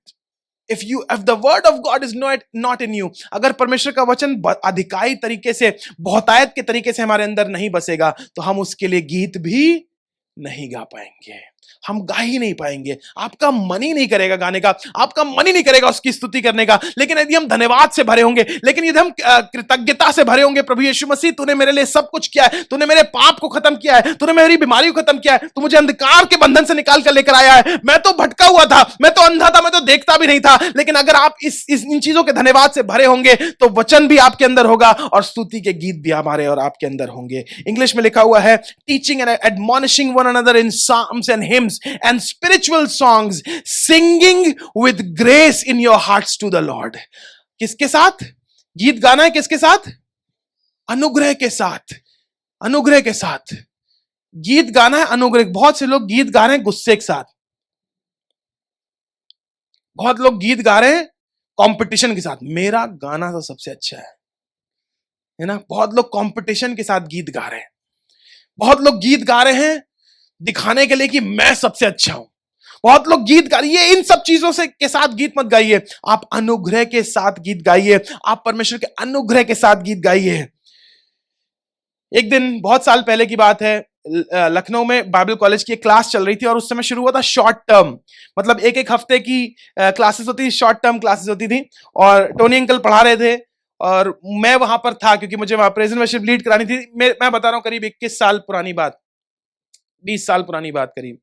if the word of God is not in you। अगर परमेश्वर का वचन अधिकाई तरीके से, बहुतायत के तरीके से हमारे अंदर नहीं बसेगा तो हम उसके लिए गीत भी नहीं गा पाएंगे, हम गा ही नहीं पाएंगे। आपका मन ही नहीं करेगा गाने का, आपका मन ही नहीं करेगा उसकी स्तुति करने का। लेकिन यदि हम धन्यवाद से भरे होंगे, लेकिन यदि हम कृतज्ञता से भरे होंगे, प्रभु यीशु मसीह तूने मेरे लिए सब कुछ किया है, तूने मेरे पाप को खत्म किया है, तूने मेरी बीमारी को खत्म किया है, तू मुझे अंधकार के बंधन से निकाल कर लेकर आया है। मैं तो भटका हुआ था, मैं तो अंधा था, मैं तो देखता भी नहीं था। लेकिन अगर आप इन चीजों के धन्यवाद से भरे होंगे तो वचन भी आपके अंदर होगा और स्तुति के गीत भी हमारे और आपके अंदर होंगे। इंग्लिश में लिखा हुआ है, teaching and admonishing one another in psalms and hymns and spiritual songs, singing with grace in your hearts to the Lord। किसके साथ गीत गाना है? किसके साथ? अनुग्रह के साथ। अनुग्रह के साथ गीत गाना है, अनुग्रह। बहुत से लोग गीत गा रहे हैं गुस्से के साथ, बहुत लोग गीत गा रहे हैं कंपटीशन के साथ, मेरा गाना तो सबसे अच्छा है ना? बहुत लोग कंपटीशन के साथ गीत गा रहे हैं, बहुत लोग गीत गा रहे हैं दिखाने के लिए कि मैं सबसे अच्छा हूं। बहुत लोग गीत गा रहे हैं। इन सब चीजों से के साथ गीत मत गाइए, आप अनुग्रह के साथ गीत गाइए, आप परमेश्वर के अनुग्रह के साथ गीत गाइए। एक दिन बहुत साल पहले की बात है, लखनऊ में बाइबल कॉलेज की एक क्लास चल रही थी और उस समय शुरू हुआ था शॉर्ट टर्म, मतलब एक एक हफ्ते की क्लासेस होती थी, शॉर्ट टर्म क्लासेस होती थी। और टोनी अंकल पढ़ा रहे थे और मैं वहां पर था क्योंकि मुझे वहां प्रेजेंट वर्शिप लीड करानी थी। मैं बता रहा हूं करीब 21 साल पुरानी बात, 20 साल पुरानी बात करीब।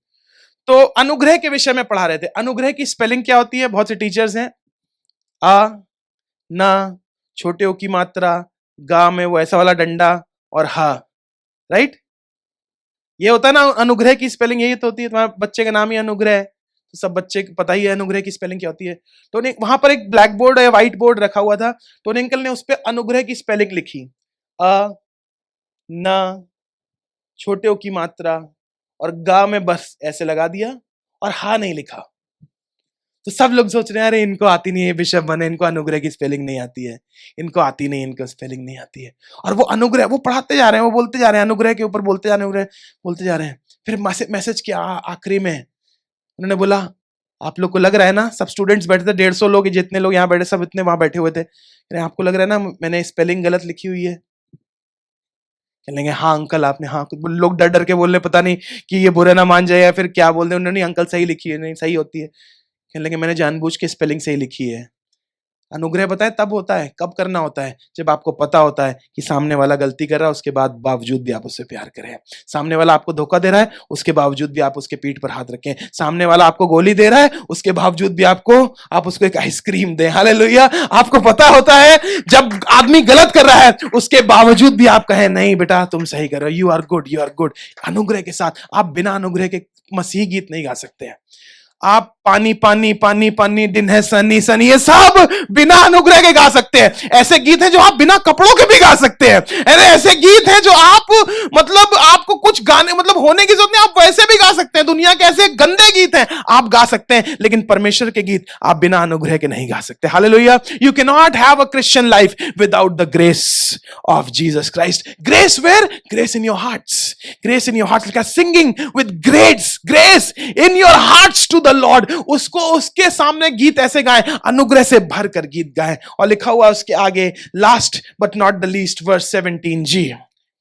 तो अनुग्रह के विषय में पढ़ा रहे थे। अनुग्रह की स्पेलिंग क्या होती है? बहुत से टीचर्स हैं, आ, ना, छोटे ओ की मात्रा, गा में वो ऐसा वाला डंडा और हा, राइट? ये होता है ना अनुग्रह की स्पेलिंग, यही तो होती है। तुम्हारे बच्चे का नाम ही अनुग्रह है तो सब बच्चे को पता ही है अनुग्रह की स्पेलिंग क्या होती है। तो वहां पर एक ब्लैक बोर्ड या व्हाइट बोर्ड रखा हुआ था, तो अंकल ने उस पर अनुग्रह की स्पेलिंग लिखी, आ, ना, छोटे ओ की मात्रा और गा में बस ऐसे लगा दिया और हा नहीं लिखा। तो सब लोग सोच रहे हैं अरे इनको आती नहीं है, बिशप बने, इनको अनुग्रह की स्पेलिंग नहीं आती है, इनको आती नहीं, इनको स्पेलिंग नहीं आती है। और वो अनुग्रह वो पढ़ाते जा रहे हैं, वो बोलते जा रहे हैं, अनुग्रह के ऊपर बोलते जा रहे हैं, अनुग्रह बोलते जा रहे हैं। फिर मैसेज किया आखिरी में, उन्होंने बोला आप लोग को लग रहा है ना, सब स्टूडेंट्स बैठे थे, 150 लोग, जितने लोग यहाँ बैठे सब इतने वहां बैठे हुए थे, आपको लग रहा है ना मैंने स्पेलिंग गलत लिखी हुई है? कहेंगे हाँ अंकल आपने, हाँ। लोग डर डर के बोल रहे, पता नहीं कि ये बुरा ना मान जाए या फिर क्या बोल रहे, उन्होंने अंकल सही लिखी है, नहीं सही होती है। कहने लगे मैंने जानबूझ के स्पेलिंग सही लिखी है। अनुग्रह बताए तब होता है, कब करना होता है, जब आपको पता होता है कि सामने वाला गलती कर रहा है, उसके बाद बावजूद भी आप उससे प्यार करें। सामने वाला आपको धोखा दे रहा है, उसके बावजूद भी आप उसके पीठ पर हाथ रखें। सामने वाला आपको गोली दे रहा है, उसके बावजूद भी आप उसको एक आइसक्रीम दें। हालेलुया। आपको पता होता है जब आदमी गलत कर रहा है, उसके बावजूद भी आप कहें नहीं बेटा तुम सही कर रहे हो, you are good, you are good. अनुग्रह के साथ आप बिना अनुग्रह के मसीही गीत नहीं गा सकते हैं। आप पानी पानी पानी पानी दिन है सनी सनी, ये सब बिना अनुग्रह के गा सकते हैं। ऐसे गीत हैं जो आप बिना कपड़ों के भी गा सकते हैं। अरे ऐसे गीत हैं जो आप मतलब आपको कुछ गाने मतलब होने की जरूरत नहीं, आप वैसे भी गा सकते हैं। दुनिया के ऐसे गंदे गीत हैं आप गा सकते हैं, लेकिन परमेश्वर के गीत आप बिना अनुग्रह के नहीं गा सकते। Hallelujah. You can not have a Christian life without the grace of Jesus Christ. Grace where? Grace in your hearts. Grace in your hearts, like singing with grace in your hearts to the Lord. उसको उसके सामने गीत ऐसे गाएं, अनुग्रह से भरकर गीत गाएं। और लिखा हुआ उसके आगे, last but not the least, verse 17 जी।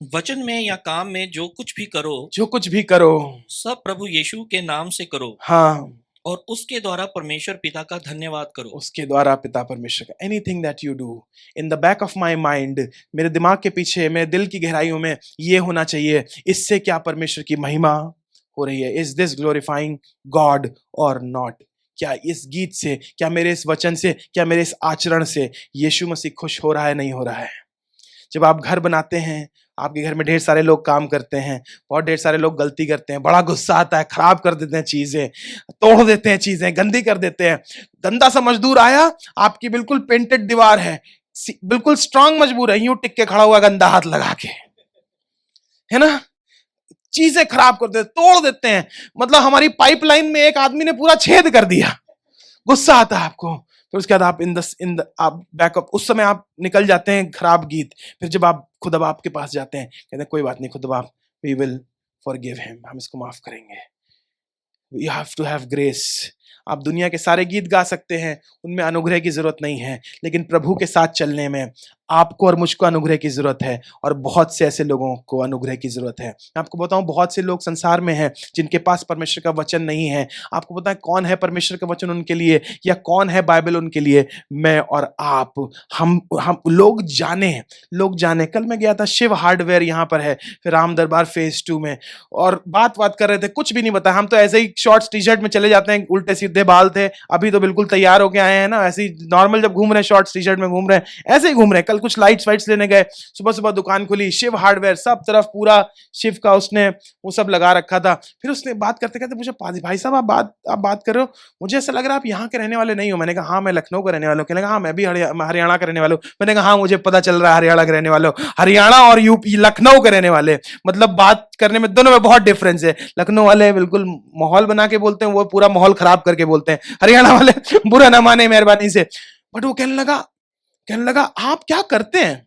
वचन में या काम में जो कुछ भी करो, जो कुछ भी करो सब प्रभु यीशु के नाम से करो, हाँ, और उसके द्वारा परमेश्वर पिता का धन्यवाद करो। उसके द्वारा पिता परमेश्वर का। Anything that you do, in the back of my mind, मेरे दिमाग के पीछे, मेरे दिल की गहराइयों में ये होना चाहिए, इससे क्या परमेश्वर की महिमा हो रही है। इज दिस ग्लोरीफाइंग गॉड और नॉट? क्या इस गीत से, क्या मेरे इस वचन से, क्या मेरे इस आचरण से यीशु मसीह खुश हो रहा है, नहीं हो रहा है? जब आप घर बनाते हैं, आपके घर में ढेर सारे लोग काम करते हैं, बहुत ढेर सारे लोग गलती करते हैं, बड़ा गुस्सा आता है, खराब कर देते हैं चीजें, तोड़ देते हैं चीजें, गंदी कर देते हैं। गंदा सा मजदूर आया, आपकी बिल्कुल पेंटेड दीवार है, बिल्कुल स्ट्रांग मजबूर है, यूं टिक के खड़ा हुआ गंदा हाथ लगा के, है ना, चीजें खराब कर देते, तोड़ देते हैं। मतलब हमारी पाइपलाइन में एक आदमी ने पूरा छेद कर दिया, गुस्सा आता है आपको। फिर उसके बाद आप आप बैकअप, उस समय आप निकल जाते हैं खराब गीत। फिर जब आप खुद अब आपके पास जाते हैं, कहते हैं कोई बात नहीं खुद अब आप, वी विल फॉरगिव हिम, हम इसको माफ करेंगे। You have to have grace. आप दुनिया के सारे गीत गा सकते हैं, उनमें अनुग्रह की जरूरत नहीं है, लेकिन प्रभु के साथ चलने में आपको और मुझको अनुग्रह की जरूरत है। और बहुत से ऐसे लोगों को अनुग्रह की जरूरत है। मैं आपको बताऊं, बहुत से लोग संसार में हैं जिनके पास परमेश्वर का वचन नहीं है। आपको पता है कौन है परमेश्वर का वचन उनके लिए, या कौन है बाइबल उनके लिए? मैं और आप, हम लोग जाने। कल मैं गया था शिव हार्डवेयर, यहाँ पर है, फिर राम दरबार फेज 2 में, और बात कर रहे थे, कुछ भी नहीं बताया। हम तो ऐसे ही शॉर्ट्स टी शर्ट में चले जाते हैं, उल्टे सीधे बाल थे, अभी तो बिल्कुल तैयार होके आए हैं ना, ऐसे ही नॉर्मल जब घूम रहे हैं शॉर्ट्स टी शर्ट में घूम रहे हैं, ऐसे ही घूम रहे हैं। कल कुछ लाइट्स वाइट्स लेने गए, सुबह सुबह दुकान खुली, शिव हार्डवेयर, सब तरफ पूरा शिव का उसने वो सब लगा रखा था। फिर उसने बात करते करते पूछा, भाई साहब आप बात कर रहे हो, मुझे ऐसा लग रहा है आप यहाँ के रहने वाले नहीं हो। मैंने कहा हाँ मैं लखनऊ का रहने वाला हूँ। कहने लगा हाँ मैं भी हरियाणा का रहने वाला हूँ। मैंने कहा हाँ मुझे पता चल रहा है हरियाणा के रहने वाले हो, हरियाणा और यूपी लखनऊ के रहने वाले, मतलब बात करने में दोनों में बहुत डिफरेंस है। लखनऊ वाले बिल्कुल माहौल बना के बोलते हैं, वो पूरा माहौल खराब करके बोलते हैं। हरियाणा वाले बुरा ना माने मेहरबानी से। बट वो कहने लगा आप क्या करते हैं?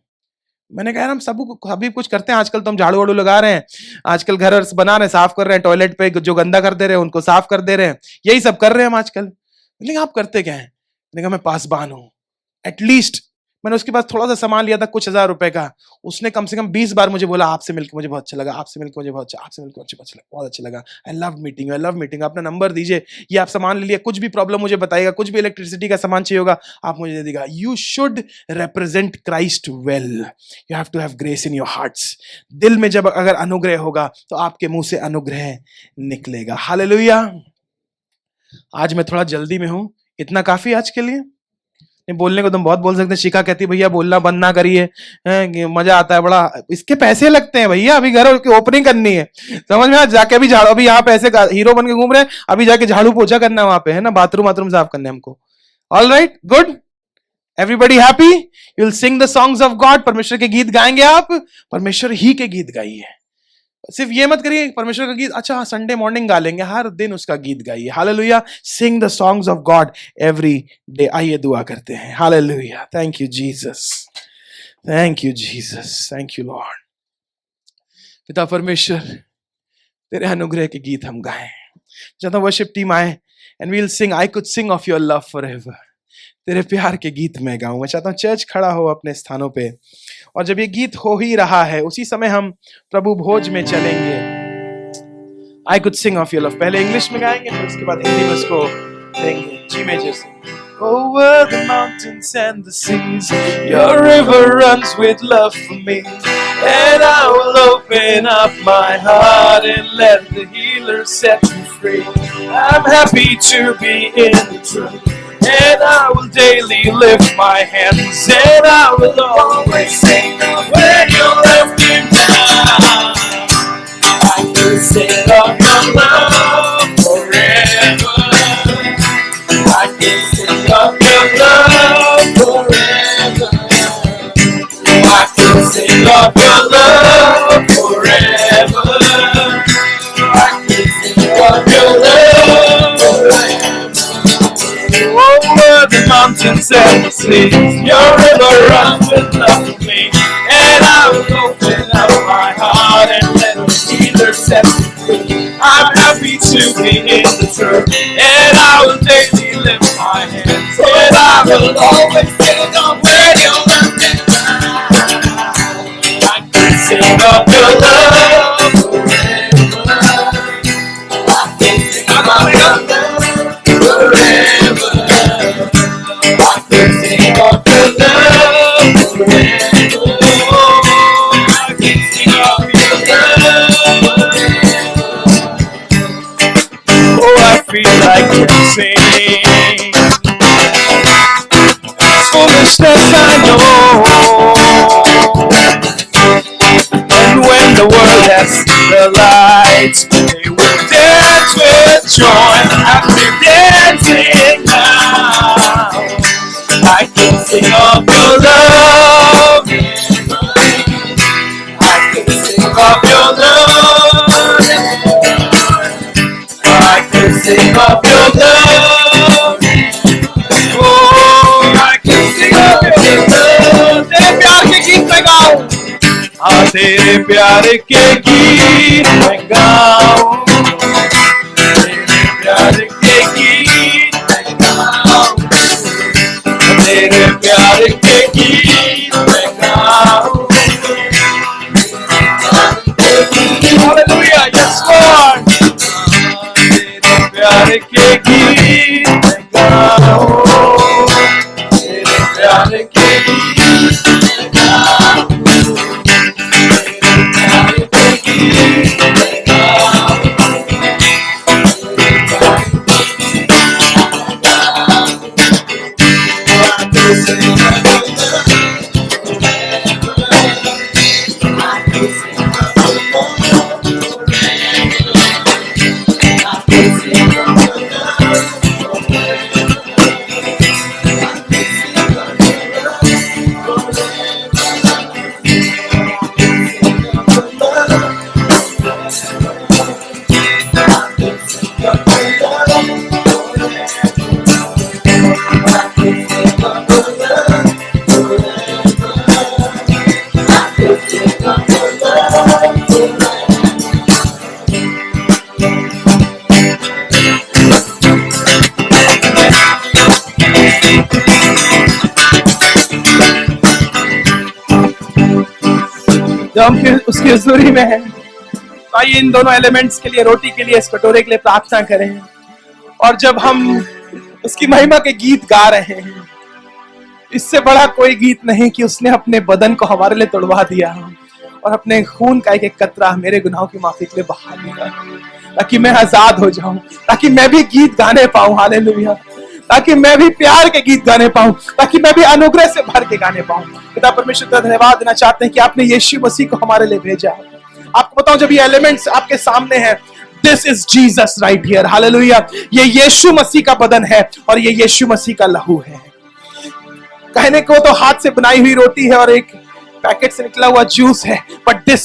मैंने कहा हम सभी कुछ करते हैं। आजकल तो हम झाड़ू वाड़ू लगा रहे हैं, आजकल घर बना रहे हैं, साफ कर रहे हैं, टॉयलेट पे जो गंदा कर दे रहे हैं उनको साफ कर दे रहे हैं, यही सब कर रहे हैं हम आजकल। लेकिन आप करते क्या है? मैंने कहा मैं पासबान हूं। एटलीस्ट मैंने उसके पास थोड़ा सा सामान लिया था कुछ हजार रुपए का, उसने कम से कम 20 बार मुझे बोला आपसे मिलकर मुझे बहुत अच्छा लगा, आपसे मिलकर मुझे बहुत अच्छा, आपसे मिलकर बहुत अच्छा लगा, आई लव मीटिंग, अपना नंबर दीजिए, ये आप सामान ले लिया, कुछ भी प्रॉब्लम मुझे बताइएगा, कुछ भी इलेक्ट्रिसिटी का सामान चाहिए होगा आप मुझे दे देगा। You should represent Christ well, you have to have grace in your hearts. दिल में जब अगर अनुग्रह होगा तो आपके मुंह से अनुग्रह निकलेगा। हालेलुया। आज मैं थोड़ा जल्दी में हूं, इतना काफी आज के लिए। नहीं बोलने को तुम बहुत बोल सकते हैं। शिखा कहती भैया बोलना बंद ना करिए, मजा आता है बड़ा, इसके पैसे लगते हैं भैया, अभी घर की ओपनिंग करनी है, समझ में? जाके अभी झाड़ू, अभी यहाँ पैसे हीरो बन के घूम रहे हैं, अभी जाके झाड़ू पोछा करना है वहां पे, है ना, बाथरूम साफ करने हमको। All right, good, everybody happy, you will sing the songs of God. परमेश्वर के गीत गाएंगे आप, परमेश्वर ही के गीत गाइए। सिर्फ ये मत करिए परमेश्वर का गीत, अच्छा संडे मॉर्निंग गा लेंगे, हर दिन उसका गीत गाइए। Hallelujah. Sing the songs of God every day. आइए दुआ करते हैं। Hallelujah. Thank you Jesus, thank you Jesus, thank you Lord. पिता परमेश्वर, तेरे अनुग्रह के गीत हम गाएं। चाहता हूं वर्शिप टीम आए and we will sing I could sing of your love forever. तेरे प्यार के गीत मैं गाऊं। मैं चाहता हूं चर्च खड़ा हो अपने स्थानों पे, और जब ये गीत हो ही रहा है उसी समय हम प्रभु भोज में चलेंगे। आई could sing of your love पहले इंग्लिश में गाएंगे, फिर उसके बाद हिंदी में उसको देंगे जी मेजर से। over the mountains and the seas. Your river runs with love for me, and I will open up my heart and let the healer set me free. I'm happy to be in the truth, and I will daily lift my hands, and I will always sing when you left me down. I will sing of your love forever. I can sing of your love forever. I can sing of your love forever. I can sing of your love forever. Over the mountains and the seas, your river runs with love for me, and I will open up my heart and let the healer set me free. I'm happy to be in the truth, and I will daily lift my hands, and I will always sing of where you left me down. I can sing of your love forever. I can sing of your love forever. I can sing of your love forever. I can sing of your love. Oh, I feel like dancing. Foolishness I know. And when the world has seen the light, they will dance with joy. I'm dancing now. I can sing of your love. I can sing of your love. I can sing of your love. Oh, I can sing of your love. तेरे प्यार के गीत मैं गाऊं. हाँ, तेरे प्यार के गीत मैं गाऊं. तेरे प्यार के गीत मैं गाऊं. तेरे प्यार के गीत मैं गाऊं. Hallelujah, yes Lord. तेरे प्यार के गीत मैं गाऊं. तेरे प्यार के गीत मैं गाऊं. तेरे प्यार के गीत मैं गाऊं. जब हम फिर उसकी हुजूरी में हैं, तो आइए इन दोनों एलिमेंट्स के लिए, रोटी के लिए, इस कटोरे के लिए प्रार्थना करें। और जब हम उसकी महिमा के गीत गा रहे हैं, इससे बड़ा कोई गीत नहीं कि उसने अपने बदन को हमारे लिए तोड़वा दिया और अपने खून का एक एक कतरा मेरे गुनाहों की माफी के लिए बहा दिया, ताकि मैं आजाद हो जाऊं, ताकि मैं भी गीत गाने पाऊं। हालेलुया। ताकि मैं भी प्यार के गीत गाने पाऊं, ताकि मैं भी अनुग्रह से भर के गाने पाऊं। पिता परमेश्वर का धन्यवाद देना चाहते हैं कि आपने यीशु मसीह को हमारे लिए भेजा। आपको बताऊं, जब ये एलिमेंट्स आपके सामने हैं, this is Jesus right here. Hallelujah. ये यीशु मसीह का बदन है और ये यीशु मसीह का लहू है। कहने को तो हाथ से बनाई हुई रोटी है और एक पैकेट से निकला हुआ जूस है, but this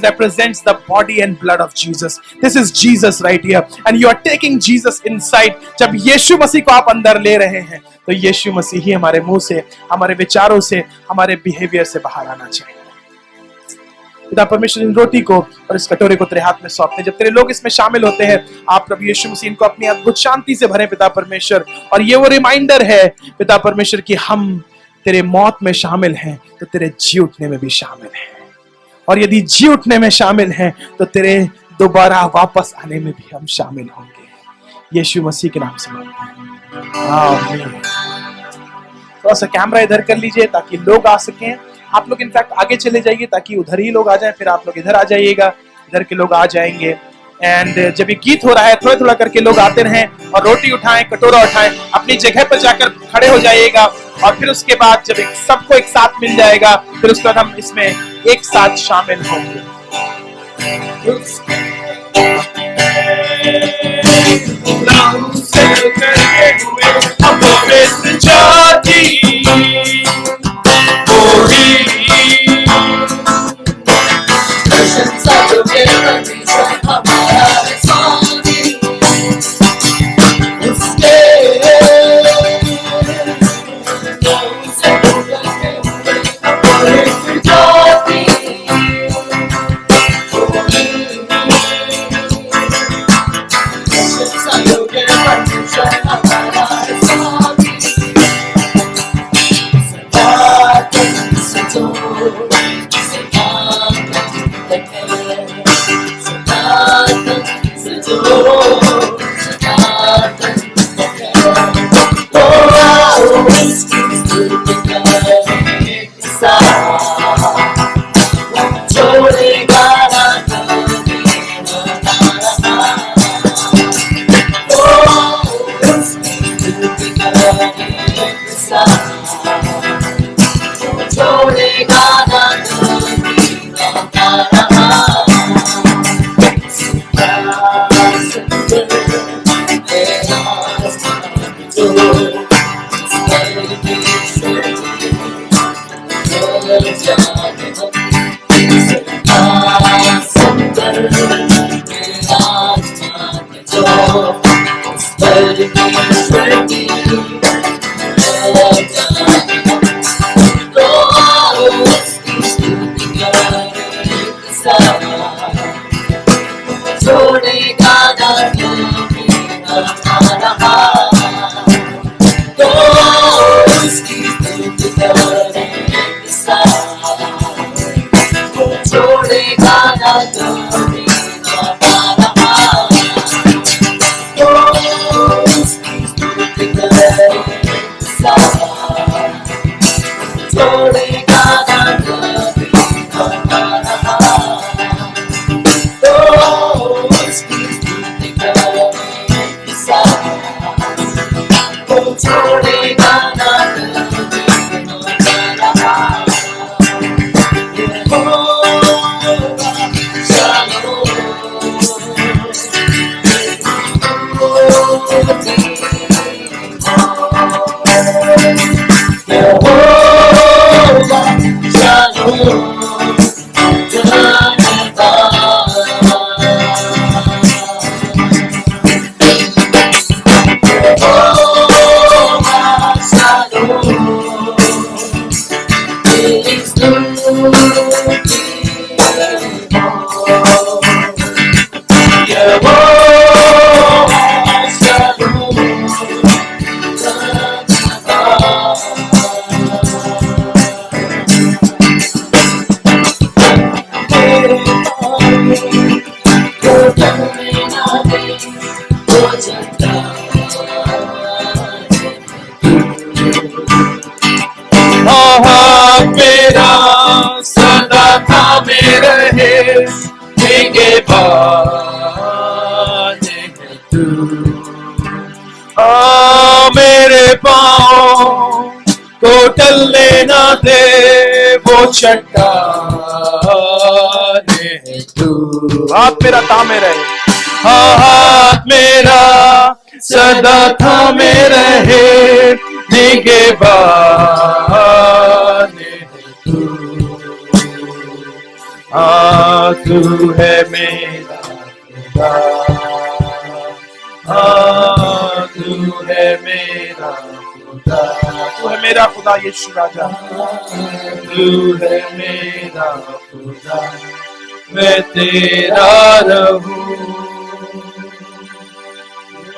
represents the body and blood of Jesus. This is Jesus right here, and you are taking Jesus inside. जब यीशु मसीह को आप अंदर ले रहे हैं, तो यीशु मसीह ही हमारे मुंह से, हमारे विचारों से, हमारे बिहेवियर से बाहर आना चाहिए। पिता परमेश्वर, इन रोटी को और इस कटोरे को तेरे हाथ में सौंपते हैं। जब तेरे लोग इसमें शामिल होते हैं, आप प्रभु यीशु मसीह इनको अपनी अद्भुत शांति से भरें पिता परमेश्वर। और ये वो रिमाइंडर है पिता परमेश्वर कि हम तेरे मौत में शामिल हैं, तो तेरे जी उठने में भी शामिल हैं। और यदि जी उठने में शामिल हैं, तो तेरे दोबारा वापस आने में भी हम शामिल होंगे। यीशु मसीह के नाम से मांगते हैं। आमीन। थोड़ा सा कैमरा इधर कर लीजिए ताकि लोग आ सकें। आप लोग इनफैक्ट आगे चले जाइए ताकि उधर ही लोग आ जाएं, फिर आप लोग इधर आ जाइएगा, इधर के लोग आ जाएंगे। एंड जब ये गीत हो रहा है थोड़ा थोड़ा करके लोग आते रहें और रोटी उठाएं, कटोरा उठाएं, अपनी जगह पर जाकर खड़े हो जाइएगा। और फिर उसके बाद जब सबको एक साथ मिल जाएगा, फिर उसके बाद हम इसमें एक साथ शामिल होंगे। मेरे पाँव को टलने ना दे वो चट्टान तू। हाथ मेरा थामे रहे, हाथ मेरा सदा थामे रहे, निगहबान तू। तू है मेरा खुदा, तू है मेरा खुदा, तू है मेरा खुदा यीशु राजा, तू है मेरा खुदा, मैं तेरा रहूं।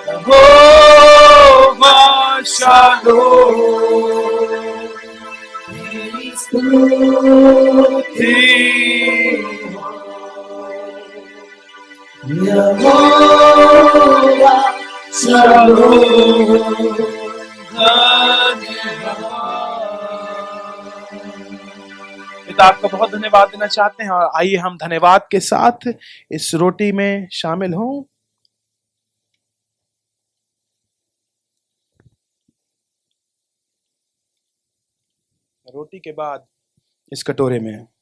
यहोवा शालोम, तेरी स्तुति हो। यहोवा पिता आपका बहुत धन्यवाद देना चाहते हैं और आइए हम धन्यवाद के साथ इस रोटी में शामिल हों। रोटी के बाद इस कटोरे में